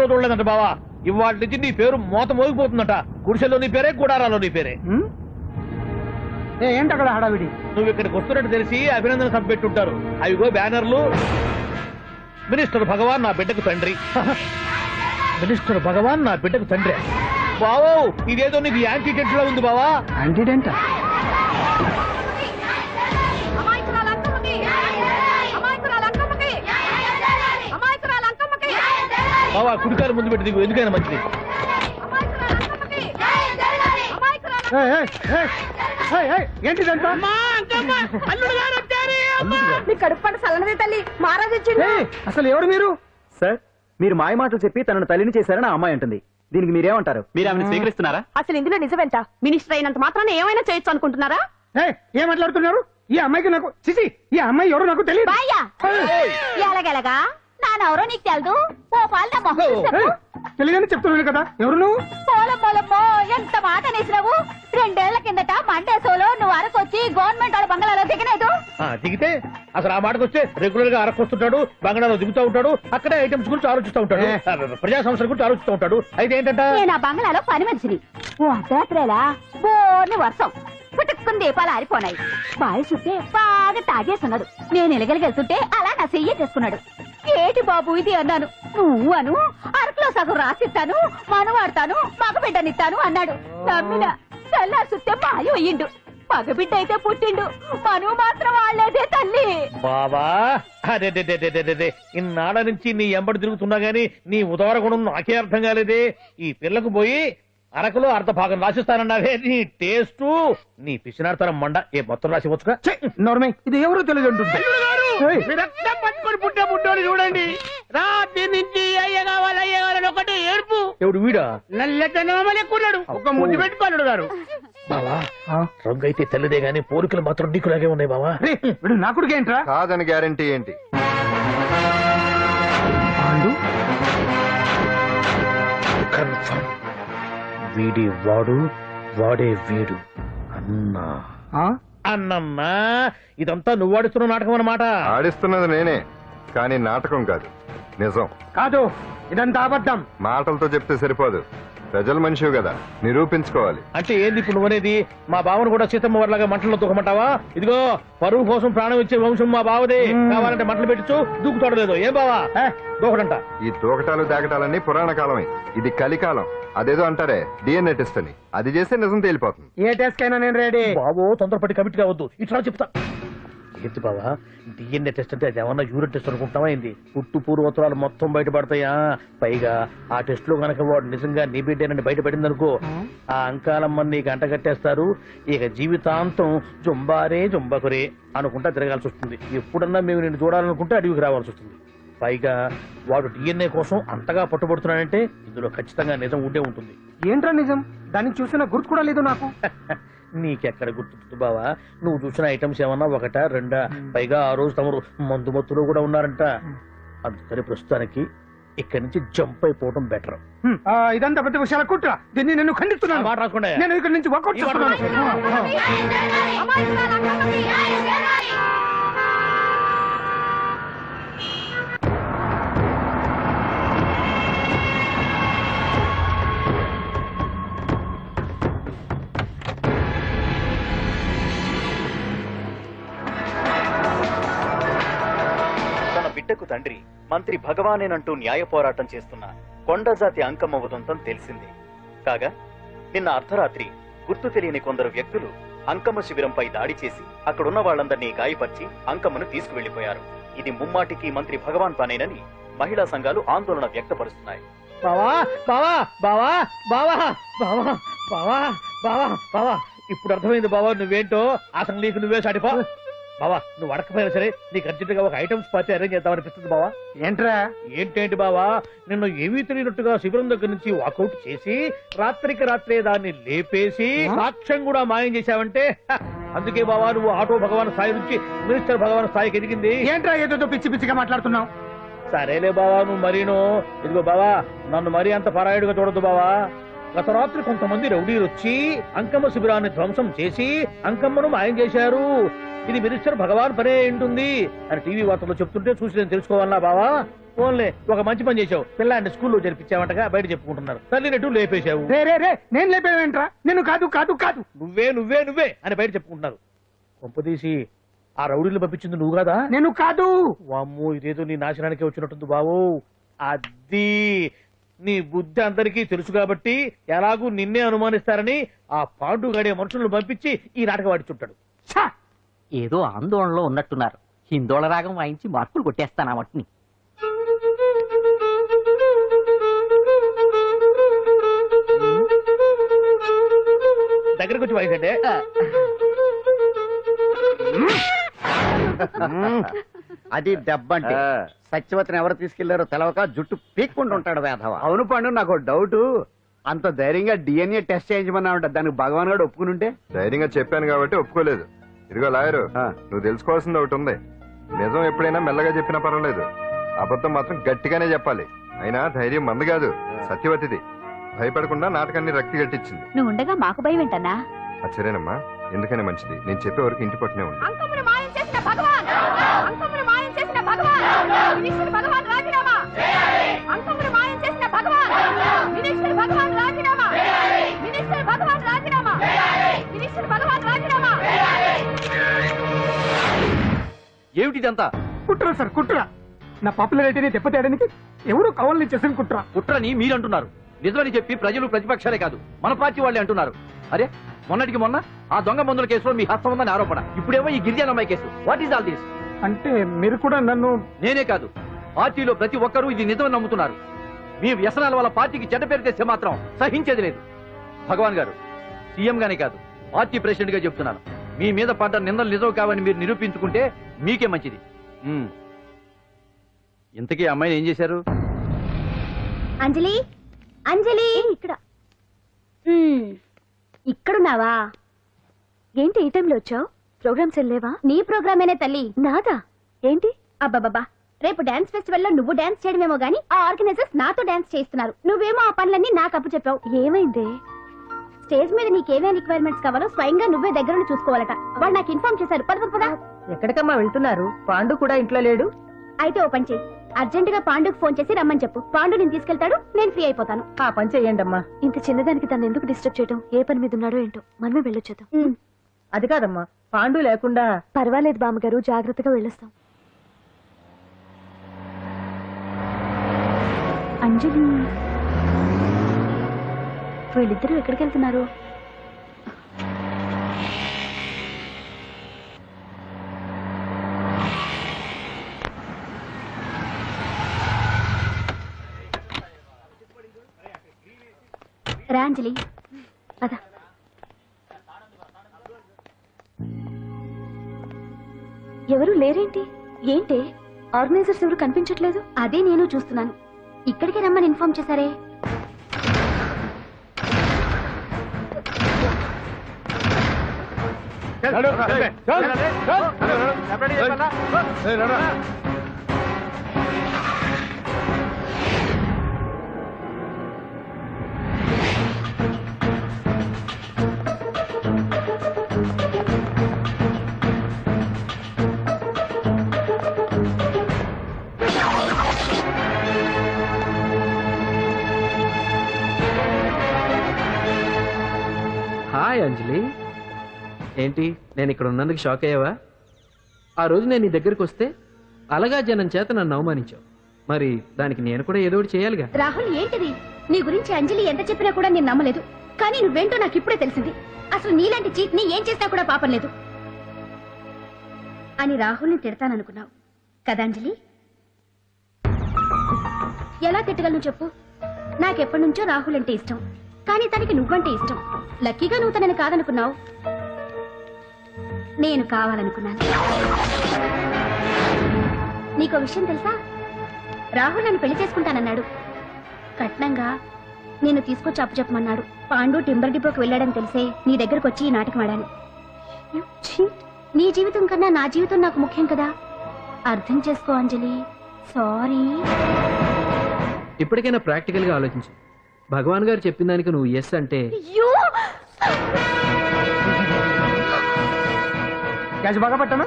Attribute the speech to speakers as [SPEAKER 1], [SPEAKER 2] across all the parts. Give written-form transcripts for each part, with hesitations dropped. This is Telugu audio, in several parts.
[SPEAKER 1] జన్మలో చూడలేదంట బావా. ఇవాళ నుంచి నీ పేరు మోత మోగిపోతుందట. గుడిసెలో నీ పేరే, గుడారాలో నీ పేరే.
[SPEAKER 2] ఏంటి అక్కడ హడావిడి?
[SPEAKER 1] నువ్వు ఇక్కడికి వస్తున్నట్టు తెలిసి అభినందన సభ పెట్టుంటారు. అవిగో బ్యానర్లు. మినిస్టర్ భగవాన్ నా బిడ్డకు తండ్రి. మినిస్టర్ భగవాన్ నా బిడ్డకు తండ్రి. బావో ఇదేదో నీకు యాంటీటెంట్ లో ఉంది బావా.
[SPEAKER 2] యాంటీటెంట్?
[SPEAKER 1] బావా కుడికాలు ముందు పెట్టి దిగు, ఎందుకైనా మంచిది.
[SPEAKER 2] ఏంటిదంతా? అసలు ఎవరు మీరు?
[SPEAKER 3] సార్ మీరు మాయ మాటలు చెప్పి తనను తల్లిని చేశారని ఆ అమ్మాయి అంటుంది. దీనికి మీరేమంటారు? మీరు ఆమెను స్వీకరిస్తున్నారా?
[SPEAKER 4] అసలు ఇందులో నిజమేంట? మినిస్టర్ అయినంత మాత్రాన్ని ఏమైనా చేయొచ్చు అనుకుంటున్నారా?
[SPEAKER 2] ఏం మాట్లాడుతున్నారు? ఈ అమ్మాయికి నాకు చిసి ఈ అమ్మాయి ఎవరు నాకు తెలియదు.
[SPEAKER 4] ఎలాగెలగా నానెవరో నీకు తెలదు. ఓ పాలు
[SPEAKER 2] తెలియదని చెప్తున్నాను కదా. ఎవరు నువ్వు?
[SPEAKER 4] పోలమ్మో ఎంత మాట నేసినావు. 2 ఏళ్ల కిందట మండే సోలో నువ్వు అరకొచ్చి గవర్నమెంట్ వాళ్ళ బంగాళాలో దిగలేదు.
[SPEAKER 1] దిగితే అసలు ఆ మాటకు వస్తే రెగ్యులర్ గా అరకొస్తుంటాడు, బంగాళాలో దిగుతూ ఉంటాడు, అక్కడే ఐటమ్స్ గురించి ఆలోచిస్తూ ఉంటాడు, ప్రజా సంస్థల గురించి ఆలోచిస్తూ ఉంటాడు. అయితే ఏంటంట,
[SPEAKER 4] నేను ఆ బంగాళాలో పని మనిషిని. ఓ అర్ధరాత్రేలా బోర్ని వర్షం పుట్టుకుని దీపాలు ఆరిపోనాయి. బావి చుట్టే బాగా తాగేస్తున్నాడు. నేను ఎలగలిగెళ్తుంటే అలా నా చెయ్యి చేసుకున్నాడు. ఏటి బాబు ఇది అన్నాను. నువ్వు అను అరకులో సగం రాసిస్తాను, మనవాడతాను, మగబిడ్డనిస్తాను అన్నాడు. నమ్మిన తెల్లారి చుట్టే మాయ అయ్యిండు. మగబిడ్డ అయితే పుట్టిండు, మనువు మాత్రం వాళ్ళేదే తల్లి.
[SPEAKER 1] బాబా అదే ఇన్నాళ్ళ నుంచి నీ ఎంబడి తిరుగుతున్నా గానీ నీ ఉదార గుణం నాకే అర్థం కాలేదే. ఈ పిల్లకు పోయి అరకులో అర్ధ భాగం రాసిస్తానన్నావే. నీ టేస్టు నీ పిచ్చినాడతనం మండ. ఏ మొత్తం రాసివచ్చుగా.
[SPEAKER 2] నోర్మై ఇది ఎవరో తెలియదు అంటుంది.
[SPEAKER 5] పట్టుకొని పుట్టే పుట్టోని చూడండి. రాత్రి నుంచి అయ్య కావాలని ఒకటి ఏడుపు.
[SPEAKER 1] ఎవడు వీడా?
[SPEAKER 5] నల్లెక్కడు ఒక ముద్దు పెట్టుకోలేడు గారు.
[SPEAKER 1] బావా రంగు అయితే తెల్లదే గానీ పోలికలు మాత్రం నీకులాగే ఉన్నాయి బావా.
[SPEAKER 2] వీడు నా కొడుకు ఏంట్రా?
[SPEAKER 6] కాదని గ్యారంటీ ఏంటి?
[SPEAKER 1] కన్ఫర్మ్ వీడి వాడు, వాడే వీడు. అన్నా అన్నమ్మా ఇదంతా నువ్వు ఆడిస్తున్న నాటకం అన్నమాట.
[SPEAKER 6] ఆడిస్తున్నది నేనే, కానీ నాటకం కాదు, నిజం.
[SPEAKER 2] కాదు ఇదంతా అబద్ధం.
[SPEAKER 6] మాటలతో చెప్తే సరిపోదు, ప్రజల మనిషివి కదా, నిరూపించుకోవాలి.
[SPEAKER 1] అంటే ఏంది ఇప్పుడు నువ్వనేది? మా బావను కూడా సీతమ్మ వారిలాగా మంటల్లో దూకమంటావా? ఇదిగో పరువు కోసం ప్రాణం ఇచ్చే వంశం మా బావదే. కావాలంటే మంటలు పెట్టచ్చు, దూకుతాడు లేదు. ఏం బావా దూకడంట?
[SPEAKER 6] ఈ దూకటాలు దాకటాలన్నీ పురాణ కాలమే, ఇది కలికాలం. అదేదో అంటారే డిఎన్ఏ టెస్ట్ అని, అది చేస్తే నిజం తేలిపోతుంది.
[SPEAKER 2] ఏ టెస్ట్ కైనా నేను రెడీ.
[SPEAKER 1] బాబో తొందరపడి కమిట్ కావద్దు, ఇట్లా చెప్తా. ఏంటి బావా డిఎన్ఏ టెస్ట్ అంటే అది ఏమన్నా యూరిన్ టెస్ట్ అనుకుంటావా ఏంది? పుట్టు పూర్వోత్తరాలు మొత్తం బయటపడతాయా? పైగా ఆ టెస్ట్ లో గనక వాడు నిజంగా నీ బిడ్డేనని బయటపడింది అనుకో, ఆ అంకాలమ్మని నీకు అంట కట్టేస్తారు. ఇక జీవితాంతం జుంబారే జుంబకురే అనుకుంటా తిరగాల్సి వస్తుంది. ఎప్పుడన్నా మేము నిన్ను చూడాలనుకుంటే అడవికి రావాల్సి వస్తుంది. పైగా వాడు డిఎన్ఏ కోసం అంతగా పట్టుబడుతున్నాడంటే ఇందులో ఖచ్చితంగా నిజం ఉండే ఉంటుంది.
[SPEAKER 2] ఏంట్రా నిజం? దాన్ని చూసిన గుర్తు కూడా లేదు నాకు.
[SPEAKER 1] నీకెక్కడ గుర్తుంది బావా? నువ్వు చూసిన ఐటమ్స్ ఏమన్నా ఒకటా రెండా? పైగా ఆ రోజు తమరు మందు మత్తులో కూడా ఉన్నారంట. అందుకని ప్రస్తుతానికి ఇక్కడి నుంచి జంప్ అయిపోవడం బెటర్.
[SPEAKER 2] ఇదంతా పెద్ద విషయాల కుట్ర. దీన్ని నేను ఖండిస్తున్నాను.
[SPEAKER 1] మాట రాకుండా
[SPEAKER 2] నేను ఇక్కడి నుంచి వర్కౌట్ చేస్తున్నాను.
[SPEAKER 3] బిడ్డకు తండ్రి మంత్రి భగవానేనంటూ న్యాయ పోరాటం చేస్తున్న కొండజాతి అంకమ్మ ఉదంతం తెలిసింది. కాగా నిన్న అర్ధరాత్రి గుర్తు తెలియని కొందరు వ్యక్తులు అంకమ్మ శిబిరంపై దాడి చేసి అక్కడున్న వాళ్లందరినీ గాయపరిచి అంకమ్మను తీసుకువెళ్లిపోయారు. ఇది ముమ్మాటికి మంత్రి భగవాన్ పనేనని మహిళా సంఘాలు ఆందోళన వ్యక్తపరుస్తున్నాయి.
[SPEAKER 1] బావా బావా బావా బావా బావా బావా బావా బావా ఇప్పుడు అర్థమైంది బావా నువ్వేంటో. అసలు నీకు నువ్వే సాటిపో బావా. నువ్వు అడకపోయినా సరే నీకు అర్జెంట్ గా ఒక ఐటమ్స్ పార్టీ అరేంజ్ చేద్దామనిపిస్తుంది బావా.
[SPEAKER 2] ఏంట్రా?
[SPEAKER 1] ఏంటేంటి బావా, నిన్ను ఏమీ తెలియనట్టుగా శిబిరం దగ్గర నుంచి వాకౌట్ చేసి రాత్రికి రాత్రే దాన్ని లేపేసి సాక్ష్యం కూడా మాయం చేశావంటే అందుకే బావా నువ్వు ఆటో భగవాన్ స్థాయి నుంచి మినిస్టర్ భగవాన్ స్థాయికి ఎదిగింది.
[SPEAKER 2] ఏంట్రా ఏదో పిచ్చి పిచ్చిగా మాట్లాడుతున్నావు?
[SPEAKER 1] సరేలే బావా నువ్వు మరీను. ఇదిగో బావా నన్ను మరీ అంత పరాయుడుగా చూడద్దు బావా. గత రాత్రి కొంతమంది రౌడీలు వచ్చి అంకమ్మ శిబిరాన్ని ధ్వంసం చేసి అంకమ్మను మాయం చేశారు. ఇది మినిస్టర్ భగవాన్ పనే ఉంటుంది అని టీవీ వార్తల్లో చెప్తుంటే చూసి నేను తెలుసుకోవాలా బావా? ఓన్లే ఒక మంచి పని చేసావు. పిల్లాన్ని స్కూల్లో జరిపించావంటగా బయట చెప్పుకుంటున్నారు. తల్లినట్టు లేపేశావు.
[SPEAKER 2] రే రే రే నేను లేపేవేంట్రా? నేను కాదు కాదు కాదు.
[SPEAKER 1] నువ్వే నువ్వే నువ్వే అని బయట చెప్పుకుంటున్నారు. కొంపదీసి ఆ రౌడీలు పంపించింది నువ్వు కాదా?
[SPEAKER 2] నేను కాదు.
[SPEAKER 1] వామ్మో, ఇదేదో నీ నాశనానికి వచ్చినట్టుంది బాబు. అది నీ బుద్ధి అందరికీ తెలుసు కాబట్టి ఎలాగూ నిన్నే అనుమానిస్తారని ఆ పాండు గడే మనుషులను పంపించి ఈ నాటకం ఆడిచుంటాడు.
[SPEAKER 2] ఛా!
[SPEAKER 5] ఏదో ఆందోళనలో ఉన్నట్టున్నారు. హిందోళ రాగం వాయించి మార్కులు కొట్టేస్తాను ఆ మట్టిని.
[SPEAKER 1] దగ్గరకు వచ్చి వాయించండి.
[SPEAKER 5] అది దెబ్బంటే సత్యవతిని ఎవరు తీసుకెళ్లారో తెలవక జుట్టు పీక్కుంటూ ఉంటాడు వేధవ.
[SPEAKER 7] అవును పండు, నాకు డౌట్. అంత ధైర్యంగా డిఎన్ఏ టెస్ట్ చేయించమన్నా ఉంటా. దానికి భగవాన్ గారు ఒప్పుకుని ఉంటే?
[SPEAKER 6] ధైర్యంగా చెప్పాను కాబట్టి ఒప్పుకోలేదు. ఇదిగో లాయరు, నువ్వు తెలుసుకోవాల్సింది ఒకటి ఉంది. నిజం ఎప్పుడైనా మెల్లగా చెప్పినా పర్వాలేదు, అబద్ధం మాత్రం గట్టిగానే చెప్పాలి. అయినా ధైర్యం మంది కాదు, సత్యవతిది. భయపడకుండా నాటకాన్ని రక్తి గట్టించింది.
[SPEAKER 4] నువ్వు ఉండగా మాకు భయం ఏంటన్నా?
[SPEAKER 6] సరేనమ్మా, ఎందుకనే మంచిది. నేను చెప్పే వరకు ఇంటి పట్టునే ఉంది.
[SPEAKER 4] అంకమును మాయం చేసిన భగవాన్, అంకమును మాయం చేసిన భగవాన్, వినిష్ఠుడు భగవాన్ రాజీనామా. అంకమును మాయం చేసిన భగవాన్, వినిష్ఠుడు భగవాన్ రాజీనామా. వినిష్ఠుడు భగవాన్ రాజీనామా. వినిష్ఠుడు భగవాన్ రాజీనామా.
[SPEAKER 7] ఏమిటిదంతా?
[SPEAKER 2] కుట్ర సార్, కుట్ర. నా పాపులారిటీని దెబ్బతేయడానికి ఎవరు కావాలని చేసిన కుట్ర.
[SPEAKER 7] కుట్రని మీరంటున్నారు. నిజమని చెప్పి ప్రజలు ప్రతిపక్షాలే కాదు, మన పార్టీ వాళ్ళే అంటున్నారు. అరే, మొన్నటికి మొన్న ఆ దొంగ మందుల కేసులో మీ హస్తం ఉందని ఆరోపణ. ఇప్పుడేమో ఈ గిరిజన అమ్మాయి case. What is all this?
[SPEAKER 2] అంటే మీరు కూడా నన్ను...
[SPEAKER 7] నేనే కాదు, పార్టీలో ప్రతి ఒక్కరూ ఇది నిజమని నమ్ముతున్నారు. మీ వ్యసనాల వల్ల పార్టీకి చెడ్డ పేరు తెస్తే మాత్రం సహించేది లేదు. భగవాన్ గారు, సీఎం గానే కాదు, పార్టీ ప్రెసిడెంట్ గా చెప్తున్నాను. మీ మీద పడ్డ నిందలు నిజం కావని మీరు నిరూపించుకుంటే మీకే మంచిది. ఇంతకీ అమ్మాయిని ఏం చేశారు?
[SPEAKER 4] అంజలి, అంజలి, ఇక్కడ ఇక్కడున్నావా? ఏంటి ఈ టైంలో వచ్చావు? ప్రోగ్రామ్స్ వెళ్ళేవా? నీ ప్రోగ్రామేనే తల్లి. నాదా? ఏంటి? అబ్బాబాబా, రేపు డాన్స్ ఫెస్టివల్ లో నువ్వు డాన్స్ చేయడమేమో గానీ ఆ ఆర్గనైజర్స్ నాతో డాన్స్ చేస్తున్నారు. నువ్వేమో ఆ పనులన్నీ నాకు అప్పు చెప్పావు. ఏమైంది? స్టేజ్ మీద నీకేమేం రిక్వైర్మెంట్స్ కావాలో స్వయంగా నువ్వే దగ్గర చూసుకోవాలట. వాళ్ళు నాకు ఇన్ఫార్మ్ చేశారు. పద.
[SPEAKER 8] ఎక్కడికమ్మా వెళ్తున్నారు? పాండు కూడా ఇంట్లో లేడు.
[SPEAKER 4] అయితే ఓ పని చెయ్యి, అర్జెంట్ గా పాండుకు ఫోన్ చేసి రమ్మని చెప్పు. పాండు నేను తీసుకెళ్తాడు, నేను ఫ్రీ అయిపోతాను.
[SPEAKER 8] ఆ పని చెయ్యండమ్మా.
[SPEAKER 4] ఇంత చిన్నదానికి తను ఎందుకు డిస్టర్బ్ చేయడం? ఏ పని మీద ఉన్నాడో ఏంటో, మనమే వెళ్ళొచ్చేద్దాం.
[SPEAKER 8] అది కాదమ్మా, పాండు లేకుండా...
[SPEAKER 4] పర్వాలేదు బామ్మగారు, జాగ్రత్తగా వెళ్ళొస్తాం. అంజలి, వీళ్ళిద్దరూ ఎక్కడికి వెళ్తున్నారు? రా అంజలి, అదా. ఎవరు లేరేంటి? ఏంటి ఆర్గనైజర్స్ ఎవరు కనిపించట్లేదు? అదే నేను చూస్తున్నాను. ఇక్కడికే రమ్మని ఇన్ఫార్మ్ చేశారే.
[SPEAKER 9] హాయ్ అంజలి, ఏంటి నేను ఇక్కడ ఉన్నందుకు షాక్ అయ్యావా? ఆ రోజు నేను నీ దగ్గరికి వస్తే అలగా జనం చేత నన్ను అవమానించావు. మరి దానికి నేను కూడా ఏదో ఒకటి చేయాలిగా.
[SPEAKER 4] రాహుల్, ఏంటిది? నీ గురించి అంజలి ఎంత చెప్పినా కూడా నేను నమ్మలేదు. కానీ నువ్వేంటో నాకు ఇప్పుడే తెలిసింది. అసలు నీలాంటి చీట్ ని ఏం చేసినా కూడా పాపం లేదు అని రాహుల్ని తిడతాననుకున్నావు కదా అంజలి? ఎలా తిట్టగలను చెప్పు? నాకెప్పటి నుంచో రాహుల్ అంటే ఇష్టం, కానీ తనకి నువ్వంటే ఇష్టం. లక్కీగా నువ్వు తనని కాదనుకున్నావు, నేను కావాలనుకున్నాను. నీకో విషయం తెలుసా? రాహుల్ నన్ను పెళ్లి చేసుకుంటానన్నాడు. కట్నంగా నేను తీసుకొచ్చి అప్పు చెప్పమన్నాడు. పాండు టింబర్ డిపోకి వెళ్ళాడని తెలిసే నీ దగ్గరకు వచ్చి ఈ నాటకం ఆడాను. నీ జీవితం కన్నా నా జీవితం నాకు ముఖ్యం కదా, అర్థం చేసుకో అంజలి. సారీ.
[SPEAKER 9] ఇప్పటికైనా ప్రాక్టికల్ గా ఆలోచించు. భగవాన్ గారు చెప్పిన దానికి నువ్వు ఎస్ అంటే...
[SPEAKER 2] క్యాచ్ బాగా పట్టానా?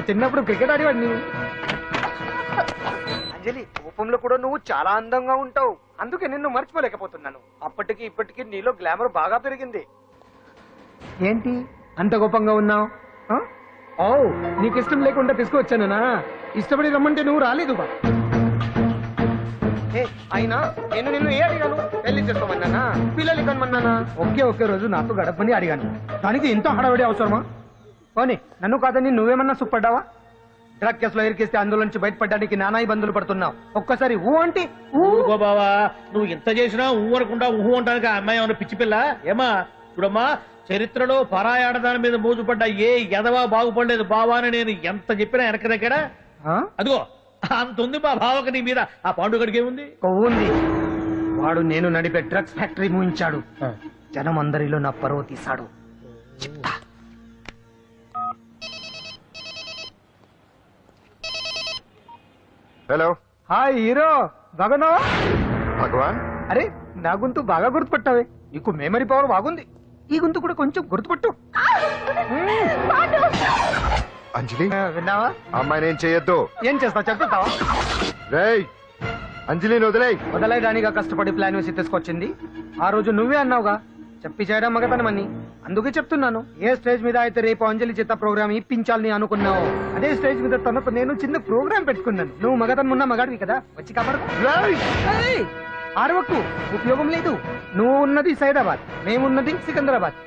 [SPEAKER 2] చిన్నప్పుడు క్రికెట్ ఆడేవాడిని. అంజలి కోపంలో కూడా నువ్వు చాలా అందంగా ఉంటావు, అందుకే నిన్ను మర్చిపోలేకపోతున్నాను. అప్పటికి ఇప్పటికి నీలో గ్లామర్ బాగా పెరిగింది. ఏంటి అంత కోపంగా ఉన్నావు? ఓ నీకు ఇష్టం లేకుండా తీసుకువచ్చానా? ఇష్టపడి రమ్మంటే నువ్వు రాలేదు బా. అయినా నేను నిన్ను ఏ అడిగాను? పెళ్లి చేసుకోమన్నానా, పిల్లలు కనమన్నానా? ఒకే రోజు నాతో గడపని అడిగాను, దానికి ఇంత హడావిడి అవసరమా? పోనీ నన్ను కాదని నువ్వేమన్నా సుప్పడ్డావా? డ్రగ్ కేసులో ఇరికిస్తే అందులో నుంచి బయటపడడానికి నానా ఇబ్బందులు పడుతున్నావు. ఒక్కసారి ఊ అంటే
[SPEAKER 1] ఊరుకో బావా, నువ్వు ఎంత చేసినా ఊరకుండా ఊహు అంటానికి ఆ అమ్మాయి ఏమన్నా పిచ్చి పిల్ల ఏమా? చూడమ్మా, చరిత్రలో పరాయాడదాని మీద మోజుపడ్డ ఏ ఎదవా బాగుపడలేదు బావా అని నేను ఎంత చెప్పినా వెనక దగ్గర అదిగో అంత ఉంది మా బావకి నీ మీద. ఆ పాండుగడికి ఏముంది?
[SPEAKER 2] ఉంది. వాడు నేను నడిపే డ్రగ్స్ ఫ్యాక్టరీ మూయించాడు, జనం అందరిలో నా పరువు తీశాడు. చెప్తా.
[SPEAKER 6] హలో,
[SPEAKER 2] హాయ్ హీరో, బాగున్నావా?
[SPEAKER 6] భగవాన్.
[SPEAKER 2] అరే నా గొంతు బాగా గుర్తుపట్టావే, నీకు మెమరీ పవర్ బాగుంది. ఈ గొంతు కూడా కొంచెం గుర్తుపట్టు.
[SPEAKER 6] అంజలి,
[SPEAKER 2] విన్నావా?
[SPEAKER 6] అమ్మాయి నేను చేయొద్దు.
[SPEAKER 2] ఏం చేస్తావు చెప్తావా?
[SPEAKER 6] రేయ్, అంజలిని వదిలేయ్.
[SPEAKER 2] వదలైదానిగా కష్టపడి ప్లాన్ వేసి తీసుకొచ్చింది. ఆ రోజు నువ్వే అన్నావుగా చెప్పి చేయడం మగతనమని, అందుకే చెప్తున్నాను. ఏ స్టేజ్ మీద అయితే రేపు అంజలి చేత ప్రోగ్రామ్ ఇప్పించాలని అనుకున్నావు, అదే స్టేజ్ మీద తనకు నేను చిన్న ప్రోగ్రామ్ పెట్టుకున్నాను. నువ్వు మగతనం ఉన్న మగాడివి కదా, వచ్చి కాపాడు. ఆరవకు, ఉపయోగం లేదు. నువ్వు ఉన్నది సైదాబాద్, మేమున్నది సికింద్రాబాద్.